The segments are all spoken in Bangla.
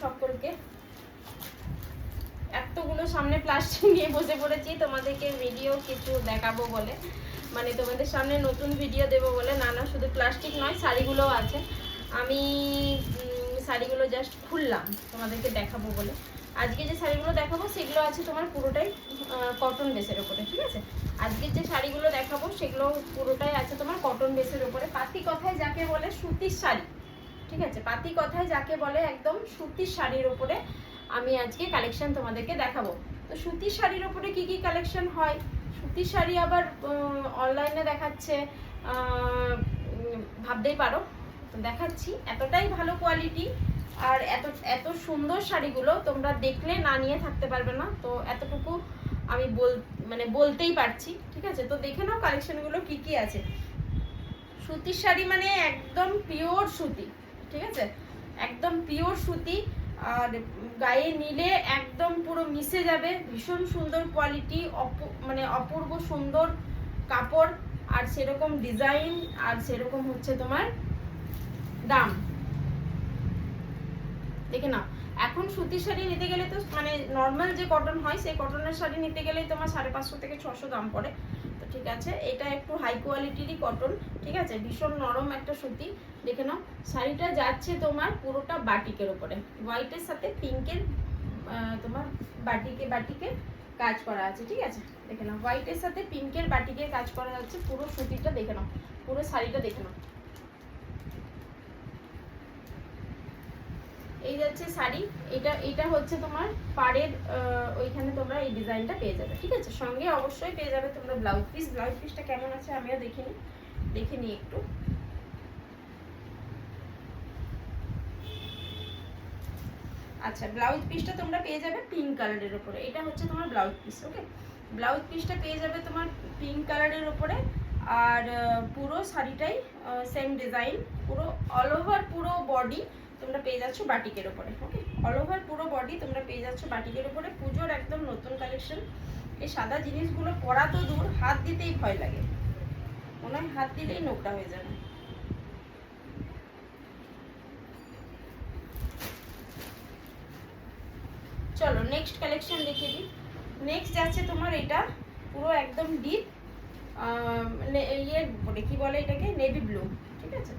সকলকে। এতগুলো সামনে প্লাস্টিক নিয়ে বসে পড়েছি তোমাদেরকে ভিডিও কিছু দেখাবো বলে, মানে তোমাদের সামনে নতুন ভিডিও দেবো বলে। না না, শুধু প্লাস্টিক নয়, শাড়িগুলোও আছে। আমি শাড়িগুলো জাস্ট খুললাম তোমাদেরকে দেখাবো বলে। আজকে যে শাড়িগুলো দেখাবো সেগুলো আছে তোমার পুরোটাই কটন বেসের ওপরে, ঠিক আছে। আজকের যে শাড়িগুলো দেখাবো সেগুলো পুরোটাই আছে তোমার কটন বেসের ওপরে। পাতি কথায় যাকে বলে সুতির শাড়ি, ঠিক আছে, পাতি কথায় যাকে বলে একদম সুতির শাড়ির ওপরে আমি আজকে কালেকশন তোমাদেরকে দেখাবো। তো সুতির শাড়ির ওপরে কি কি কালেকশন হয়, সুতির শাড়ি আবার অনলাইনে দেখাচ্ছে ভাবতেই পারো। তো দেখাচ্ছি, এতটাই ভালো কোয়ালিটি আর এত এত সুন্দর শাড়িগুলো তোমরা দেখলে না নিয়ে থাকতে পারবে না। তো এতটুকু আমি বলতেই পারছি, ঠিক আছে। তো দেখে নাও কালেকশনগুলো কি কি আছে। সুতির শাড়ি মানে একদম পিওর সুতি, ঠিক আছে, একদম পিওর সুতি। আর গায়ে নিলে একদম পুরো মিশে যাবে। ভীষণ সুন্দর কোয়ালিটি, মানে অপূর্ব সুন্দর কাপড়, আর সেরকম ডিজাইন, আর সেরকম হচ্ছে তোমার দাম। দেখে নাও, এখন সুতির শাড়ি নিতে গেলে তো মানে নর্মাল যে কটন হয় সেই কটনের শাড়ি নিতে গেলেই তোমার 550 থেকে 600 দাম পড়ে। তো ঠিক আছে, এটা একটু হাই কোয়ালিটিরই কটন, ঠিক আছে, ভীষণ নরম একটা সুতি। দেখে নাও, শাড়িটা যাচ্ছে তোমার পুরোটা বাটিকের উপরে, হোয়াইটের সাথে পিঙ্কের তোমার বাটিকে কাজ করা আছে, ঠিক আছে। দেখে নাও, হোয়াইটের সাথে পিঙ্কের বাটিকে কাজ করা যাচ্ছে পুরো সুতিটা। দেখে নাও, পুরো শাড়িটা দেখে নাও। এই যাচ্ছে শাড়ি, এটা হচ্ছে তোমার পাড়ের ওইখানে তোমরা এই ডিজাইনটা পেয়ে যাবে, ঠিক আছে। সঙ্গে অবশ্যই পেয়ে যাবে তোমরা ব্লাউজ পিসটা কেমন আছে আমিও দেখে নিই একটু। আচ্ছা, ব্লাউজ পিসটা তোমরা পেয়ে যাবে পিঙ্ক কালারের উপরে। এটা হচ্ছে তোমার ব্লাউজ পিস, ওকে। ব্লাউজ পিসটা পেয়ে যাবে তোমার পিঙ্ক কালারের উপরে। আর পুরো শাড়িটাই সেম ডিজাইন, পুরো অল ওভার পুরো বডি তোমরা পেয়ে যাচ্ছ বাটিকের উপরে, ওকে। অল ওভার পুরো বডি তোমরা পেয়ে যাচ্ছ বাটিকের উপরে। পুজোর একদম নতুন কালেকশন। এই সাদা জিনিসগুলো পরা তো দূর, হাত দিতেই ভয় লাগে, মনে হয় হাত দিলেই নোংরা হয়ে যাবে। চলো নেক্সট কালেকশন দেখিয়ে দিই। নেক্সট যাচ্ছে তোমার এটা পুরো একদম ডিপ ইয়ে বলে কি বলে এটাকে, নেভি ব্লু, ঠিক আছে।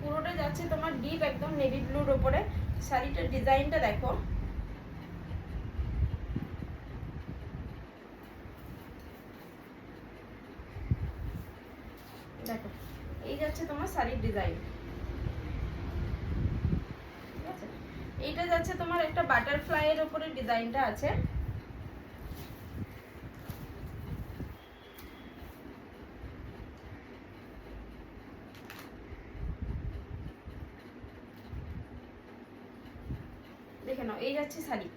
পুরোটা যাচ্ছে তোমার ডিপ একদম নেভি ব্লুর ওপরে। শাড়িটার ডিজাইনটা দেখো, দেখো এই যাচ্ছে তোমার শাড়ির ডিজাইন, ঠিক আছে। এইটা যাচ্ছে তোমার একটা বাটারফ্লাই এর উপরে ডিজাইনটা আছে। দেখে নাও, এই যাচ্ছে শাড়ি।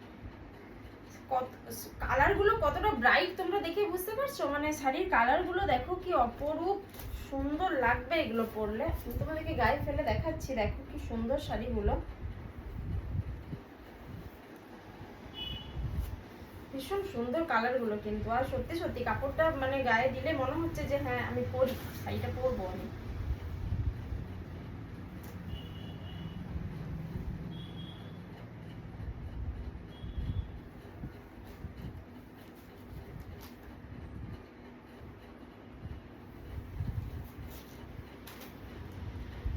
কালারগুলো কতটা ব্রাইট তোমরা দেখে বুঝতে পারছো, মানে শাড়ির কালারগুলো দেখো কি অপরূপ সুন্দর লাগবে এগুলো পরলে। আমি তোমাদেরকে গায়ে ফেলে দেখাচ্ছি, দেখো কি সুন্দর শাড়িগুলো, ভীষণ সুন্দর কালারগুলো কিন্তু। আর সত্যি সত্যি কাপড়টা মানে গায়ে দিলে মনে হচ্ছে যে হ্যাঁ আমি পরি, শাড়িটা পরবো আমি।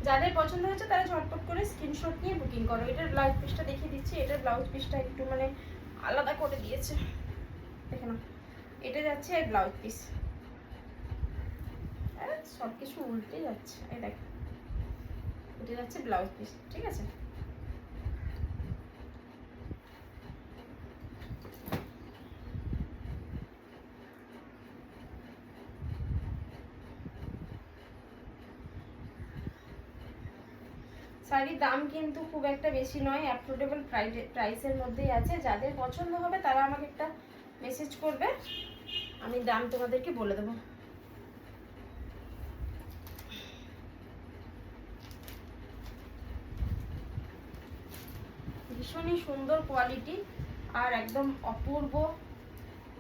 যাদের পছন্দ হচ্ছে তারা ঝটপট করে স্ক্রিনশট নিয়ে বুকিং করো। এটার ব্লাউজ পিসটা দেখিয়ে দিচ্ছি। এটার ব্লাউজ পিসটা একটু মানে আলাদা করে দিয়েছে, দেখে নাও। এটা যাচ্ছে ব্লাউজ পিস, সব কিছু উল্টে যাচ্ছে, এই দেখো এটা যাচ্ছে ব্লাউজ পিস, ঠিক আছে। শাড়ির দাম কিন্তু খুব একটা বেশি নয়, অ্যাফোর্ডেবল প্রাইসের মধ্যেই আছে। যাদের পছন্দ হবে তারা আমাকে একটা মেসেজ করবে, আমি দাম তোমাদেরকে বলে দেবো। ভীষণই সুন্দর কোয়ালিটি আর একদম অপূর্ব,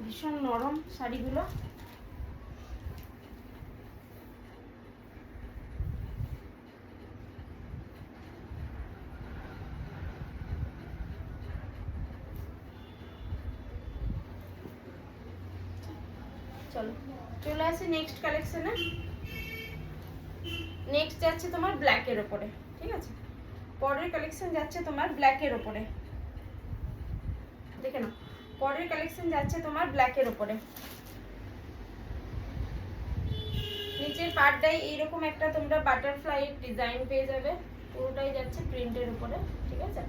ভীষণ নরম শাড়িগুলো। চলো চলে আসি নেক্সট কালেকশনে। নেক্সট যাচ্ছে তোমার ব্ল্যাকের ওপরে, ঠিক আছে? পরের কালেকশন যাচ্ছে তোমার ব্ল্যাকের ওপরে, দেখে নাও। পরের কালেকশন যাচ্ছে তোমার ব্ল্যাকের ওপরে। নিচের পার্টটাই এইরকম একটা তোমরা বাটারফ্লাই ডিজাইন পেয়ে যাবে, পুরোটাই যাচ্ছে প্রিন্টের উপরে, ঠিক আছে?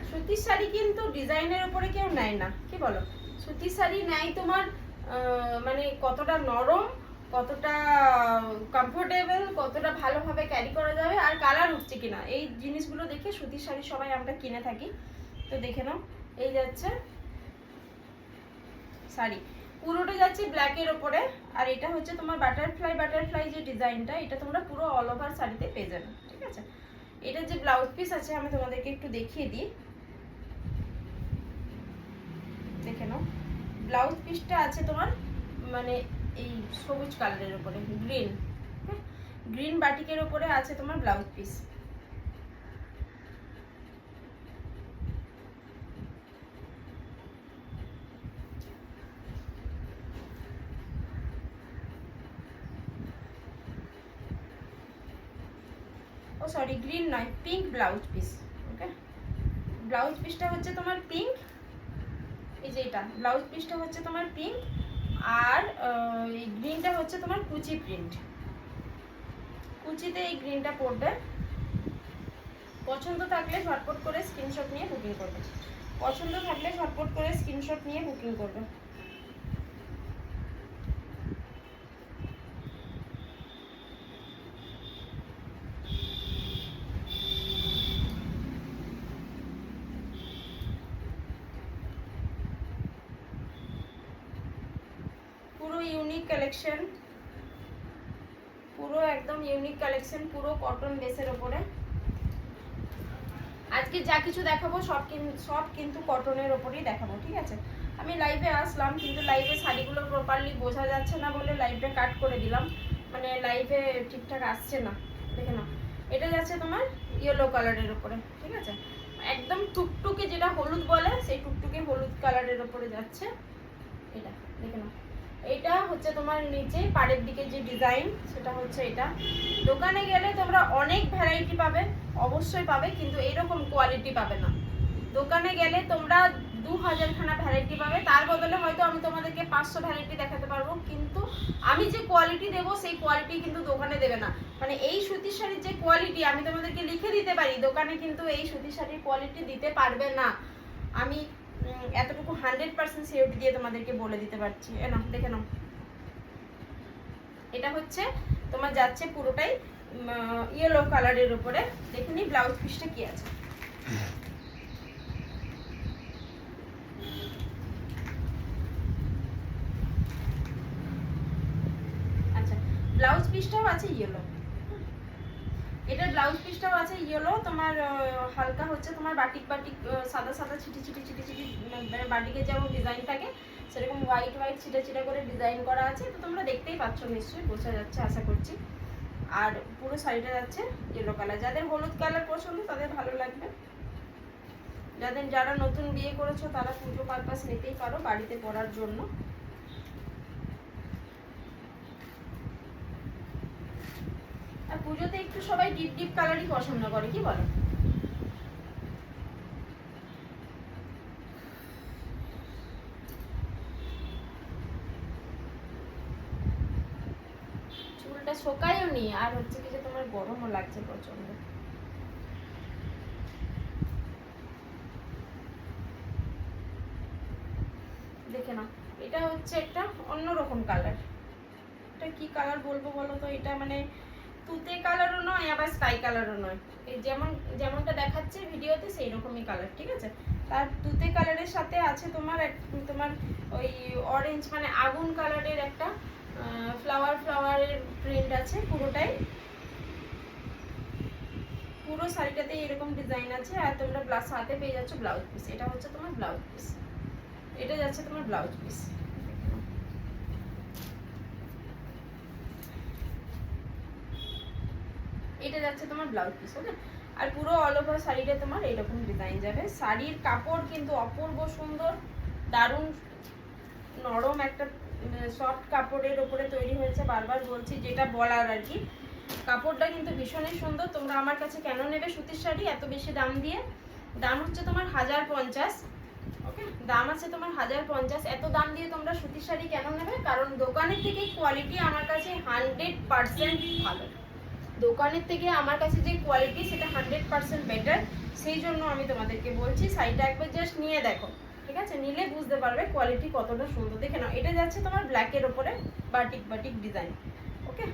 সুতির শাড়ি কিন্তু ডিজাইনের উপরে কেউ নেয় না, কি বলো? সুতির শাড়ি নেয় তোমার মানে কতটা নরম, কতটা কমফোর্টেবল, কতটা ভালোভাবে ক্যারি করা যাবে, আর কালার উঠছে কিনা, এই জিনিসগুলো দেখে সুতির শাড়ি সবাই আমরা কিনে থাকি। তো দেখে নাও, এই যাচ্ছে শাড়ি, পুরোটা যাচ্ছে ব্ল্যাকের ওপরে। আর এটা হচ্ছে তোমার বাটারফ্লাই যে ডিজাইনটা, এটা তোমরা পুরো অল ওভার শাড়িতে পেয়ে যাবে, ঠিক আছে? এটা যে ব্লাউজ পিস আছে আমি তোমাদেরকে একটু দেখিয়ে দিই, দেখে নাও। ব্লাউজ পিসটা আছে তোমার মানে এই সবুজ কালারের উপরে, গ্রিন বাটিকের উপরে আছে তোমার ব্লাউজ পিস। ও সরি, গ্রিন নয়, পিঙ্ক ব্লাউজ পিস। ওকে, ব্লাউজ পিসটা হচ্ছে তোমার পিঙ্ক, এই যে এটা ব্লাউজ পিসটা হচ্ছে তোমার পিঙ্ক, আর এই গ্রিনটা হচ্ছে তোমার কুচি প্রিন্ট, কুচিতে এই গ্রিনটা পড়বে। পছন্দ থাকলে ঝটপট করে স্ক্রিনশট নিয়ে বুকিং করবে, পছন্দ থাকলে ঝটপট করে স্ক্রিনশট নিয়ে বুকিং করবে। পুরো ইউনিক কালেকশন, পুরো একদম ইউনিক কালেকশন, পুরো কটন বেসের ওপরে। আজকে যা কিছু দেখাবো সব কিন্তু কটনের ওপরেই দেখাবো, ঠিক আছে? আমি লাইভে আসলাম কিন্তু লাইভে শাড়িগুলো প্রপারলি বোঝা যাচ্ছে না বলে লাইভটা কাট করে দিলাম, মানে লাইভে ঠিকঠাক আসছে না, দেখে নাও। এটা যাচ্ছে তোমার ইয়েলো কালারের ওপরে, ঠিক আছে? একদম টুকটুকে যেটা হলুদ বলে, সেই টুকটুকে হলুদ কালারের ওপরে যাচ্ছে এটা, দেখে নাও। এটা হচ্ছে তোমার নিচে পাড়ের দিকে যে ডিজাইন, সেটা হচ্ছে এটা। দোকানে গেলে তোমরা অনেক ভ্যারাইটি পাবে, অবশ্যই পাবে, কিন্তু এরকম কোয়ালিটি পাবে না। দোকানে গেলে তোমরা 2000 খানা ভ্যারাইটি পাবে, তার বদলে হয়তো আমি তোমাদেরকে 500 ভ্যারাইটি দেখাতে পারবো, কিন্তু আমি যে কোয়ালিটি দেবো সেই কোয়ালিটি কিন্তু দোকানে দেবে না। মানে এই সুতির শাড়ির যে কোয়ালিটি আমি তোমাদেরকে লিখে দিতে পারি, দোকানে কিন্তু এই সুতির শাড়ির কোয়ালিটি দিতে পারবে না। আমি এতটুকু 100% সিওরিটি দিয়ে তোমাদেরকে বলে দিতে পারছি। না দেখে নাও, এটা হচ্ছে তোমার যাচ্ছে পুরোটাই ইয়েলো কালারের উপরে। দেখে নি ব্লাউজ পিসটা কি আছে। আচ্ছা, ব্লাউজ পিসটাও আছে ইয়েলো, এটার ব্লাউজ পিসটাও আছে ইয়েলো। তোমার হালকা হচ্ছে তোমার বাটিক সাদা সাদা ছিটি ছিটি মানে বাটিকে যেমন ডিজাইন থাকে সেরকম হোয়াইট ছিটা ছিটা করে ডিজাইন করা আছে। তো তোমরা দেখতেই পাচ্ছ, নিশ্চয়ই বোঝা যাচ্ছে আশা করছি। আর পুরো শাড়িটা যাচ্ছে ইয়েলো কালার। যাদের হলুদ কালার পছন্দ তাদের ভালো লাগবে, যারা নতুন বিয়ে করেছো তারা পুজো পারপাস নিতেই পারো বাড়িতে পরার জন্য। আর পুজোতে একটু সবাই ডিপ কালারই পছন্দ করে, কি বলো? চুলটা শোকায়ও নি, আর হচ্ছে কি যে তোমার গরমও লাগছে প্রচন্ড। দেখে না, এটা হচ্ছে একটা অন্যরকম কালার। এটা কি কালার বলবো বলো তো? এটা মানে তুতে কালারও নয় আবার স্কাই কালারও নয়, এই যেমনটা দেখাচ্ছে ভিডিওতে সেই রকমই কালার, ঠিক আছে? তার তুতে কালারের সাথে আছে তোমার ওই অরেঞ্জ মানে আগুন কালারের একটা ফ্লাওয়ারের প্রিন্ট আছে পুরোটাই। পুরো শাড়িটাতে এরকম ডিজাইন আছে। আর তোমরা সাথে পেয়ে যাচ্ছ ব্লাউজ পিস। এটা হচ্ছে তোমার ব্লাউজ পিস, এটা যাচ্ছে তোমার ব্লাউজ পিস। এটা যাচ্ছে তোমার ব্লাউজ পিস, ওকে? আর পুরো অল ওভার শাড়িটা তোমার এরকম ডিজাইন যাবে। শাড়ির কাপড় কিন্তু অপূর্ব সুন্দর, দারুণ নরম একটা সফট কাপড়ের উপরে তৈরি হয়েছে, বারবার বলছি যেটা বলার আর কি। কাপড়টা কিন্তু ভীষণই সুন্দর। তোমরা আমার কাছে কেন নেবে সুতির শাড়ি এত বেশি দাম দিয়ে? দাম হচ্ছে তোমার 1050। ওকে, দাম আছে তোমার 1050। এত দাম দিয়ে তোমরা সুতির শাড়ি কেন নেবে? কারণ দোকানের থেকে কোয়ালিটি আমার কাছে 100% ভালো। দোকানের থেকে আমার কাছে যে কোয়ালিটি সেটা 100% বেটার। সেই জন্য আমি তোমাদেরকে বলছি শাড়িটা একবার জাস্ট নিয়ে দেখো, ঠিক আছে? নিলে বুঝতে পারবে কোয়ালিটি কতটা সুন্দর। দেখে নাও, এটা যাচ্ছে তোমার ব্ল্যাকের ওপরে বাটিক বাটিক ডিজাইন। ওকে,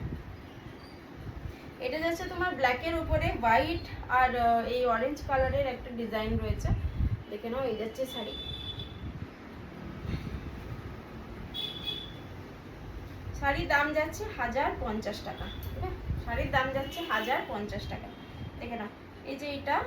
এটা যাচ্ছে তোমার ব্ল্যাকের উপরে হোয়াইট আর এই অরেঞ্জ কালারের একটা ডিজাইন রয়েছে। দেখে নাও, এই যাচ্ছে শাড়ি। শাড়ির দাম যাচ্ছে 1050 টাকা। ঠিক আছে, শাড়ির দাম যাচ্ছে 1050 টাকা। দেখে নাও, এই যে এটা